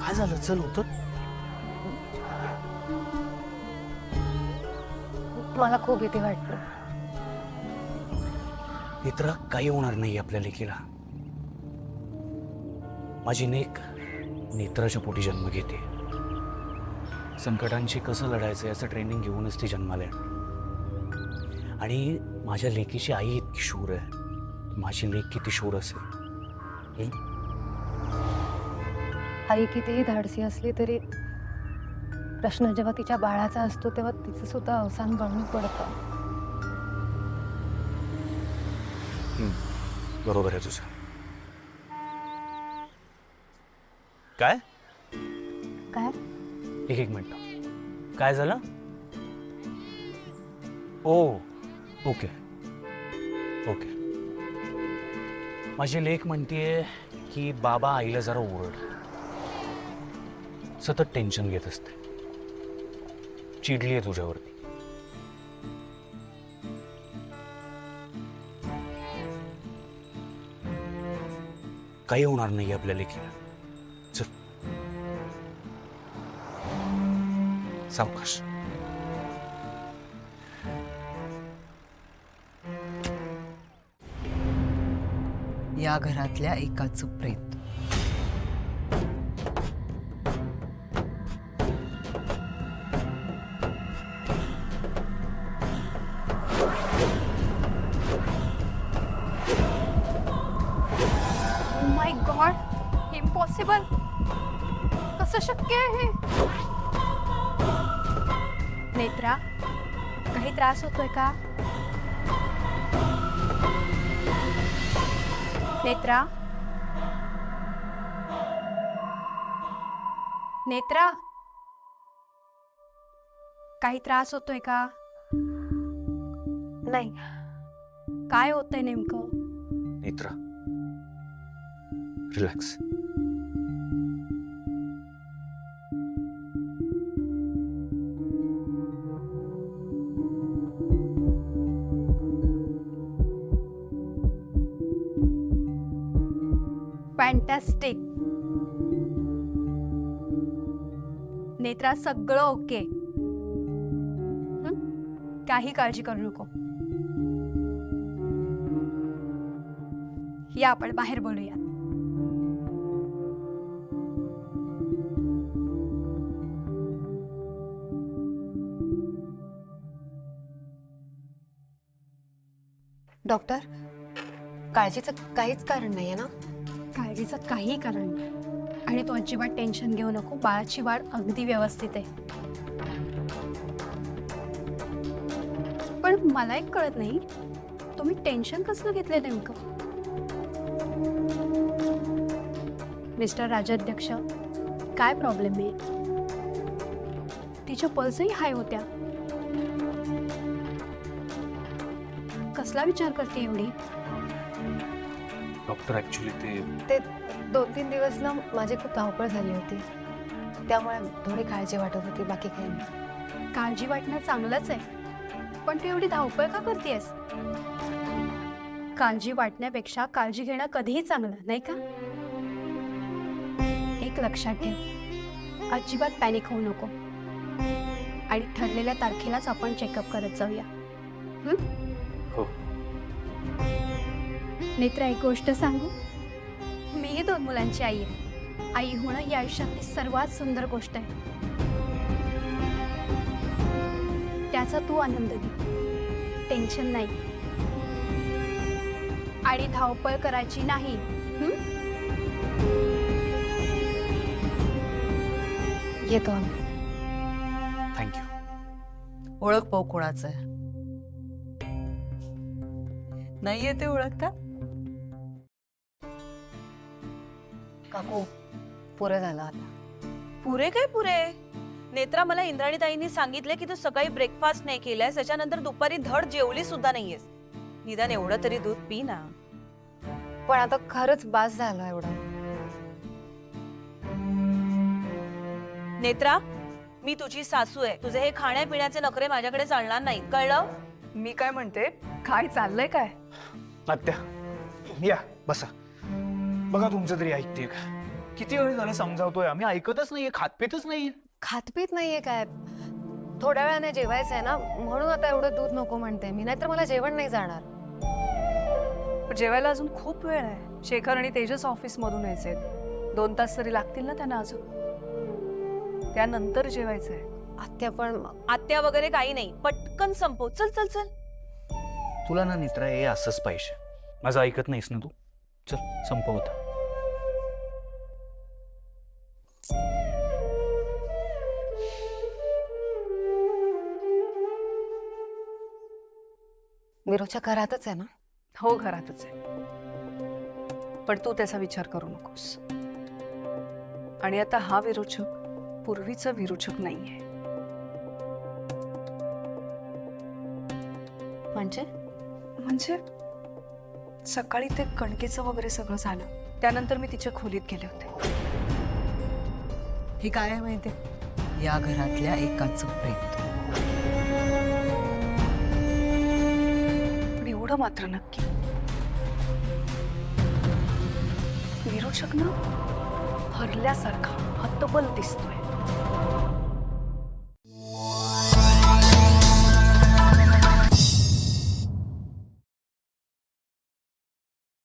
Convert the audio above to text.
काय झालं? चल उतर. मला खूप भीती वाटते. मित्रा, काही होणार नाही आपल्या लेकीला. माझी नेक नेत्राच्या पोटी जन्म घेते. संकटांशी कसं लढायचं याचं ट्रेनिंग घेऊनच ती जन्माला येणार. आणि माझ्या लेकीची आई इतकी शूर आहे, माझी लेक किती शूर असेल. आई कितीही धाडसी असली तरी प्रश्न जेव्हा तिच्या बाळाचा असतो तेव्हा तिचं सुद्धा अवसान गळून पडतं. बरोबर आहे तुझं. काय काय? एक मिनिट. काय झालं? ओ, ओके ओके. माझी लेक म्हणतीये की बाबा आईला जरा ओरड. सतत टेन्शन घेत असते, चिडली आहे तुझ्यावरती. काही होणार नाही आपल्या लेकीला. चल सावकाश. या घरातल्या एकाचं प्रेत. माय गॉड, इम्पॉसिबल. कसं शक्य आहे? नेत्रा, काही त्रास होतोय का? नेत्रा, नेत्रा, काही त्रास होतोय का? नाही. काय होतंय नेमकं? नेत्रा, रिलॅक्स. फॅन्टॅस्टिक. नेत्रा, सगळं ओके. काही काळजी करू नको. या आपण बाहेर बोलूया. डॉक्टर, काळजीचं काहीच कारण नाहीये ना? काळजीचं काही कारण नाही. आणि तू अजिबात टेन्शन घेऊ नको. बाळाची वाढ अगदी व्यवस्थित आहे. पण मला एक कळत नाही, तुम्ही टेन्शन कसलं घेतलंय नेमकं? मिस्टर राजाध्यक्ष, काय प्रॉब्लेम आहे? तिच्या पल्सही हाय होत्या. कसला विचार करते एवढी? डॉक्टर, ऍक्च्युली ते 2-3 दिवस ना माझी खूप धावपळ झाली होती, त्यामुळे थोडी काळजी वाटत होती, बाकी काही नाही. काळजी वाटणं चांगलंच आहे, पण तू एवढी धावपळ का करतेस? काळजी वाटण्यापेक्षा काळजी घेणं कधीही चांगलं, नाही का? एक लक्षात ठेव, अजिबात पॅनिक होऊ नको. आणि ठरलेल्या तारखेलाच आपण चेकअप करत जाऊया. हो. नेत्रा, एक गोष्ट सांगू? मीही 2 मुलांची आई आहे. आई होणं ही आयुष्यातली सर्वात सुंदर गोष्ट आहे. त्याचा तू आनंद घे, टेन्शन नाही. आणि धावपळ करायची नाही. येतो आम्ही. थँक्यू. ओळख पाहू कोणाचं आहे. नाहीये ते ओळखता? काकू, पुरं झालं आता. पुरे काय पुरे? नेत्रा, मला इंद्राणीताईंनी सांगितले की तू सकाळी ब्रेकफास्ट नाही केलास, त्याच्यानंतर दुपारी धड जेवली सुद्धा नाहीयेस. निदान एवढं तरी दूध पी ना. पण आता खरंच बास झालं एवढं. नेत्रा, मी तुझी सासू आहे. तुझे हे खाण्यापिण्याचे नखरे माझ्याकडे चालणार नाहीत, कळलं? मी काय म्हणते, काय चाललंय काय? आत्या, या बसा. बघा तुमचं तरी ऐकते का? किती वेळ झालं समजावतोय आम्ही, ऐकतच नाहीये, खातपेतच नाहीये. खातपीत नाहीये काय, थोड्या वेळाने जेवायचं आहे ना, म्हणून आता एवढं दूध नको म्हणते मी, नाहीतर मला जेवण नाही जाणार. पण जेवायला अजून खूप वेळ आहे. शेखर आणि तेजस ऑफिस मधून यायचे, 2 तास तरी लागतील ना त्यांना अजून. त्यानंतर जेवायचंय. आत्या पण आत्या वगैरे काही नाही, पटकन संपव. चल चल चल. तुला ना नेत्रा हे असंच पाहिजे. माझं ऐकत नाहीस ना तू. चल संपवता. विरोच्या घरातच आहे ना? हो, घरातच आहे. पण तू त्याचा विचार करू नकोस. आणि आता हा विरोचक पूर्वीचा विरोचक नाहीये. म्हणजे सकाळी ते कणकेचं वगैरे सगळं झालं, त्यानंतर मी तिच्या खोलीत गेले होते. हे काय आहे माहितीये? या घरातल्या एकाचं प्रेत. पण एवढं मात्र नक्की, विरोचक ना हरल्यासारखा हतबल दिसतोय.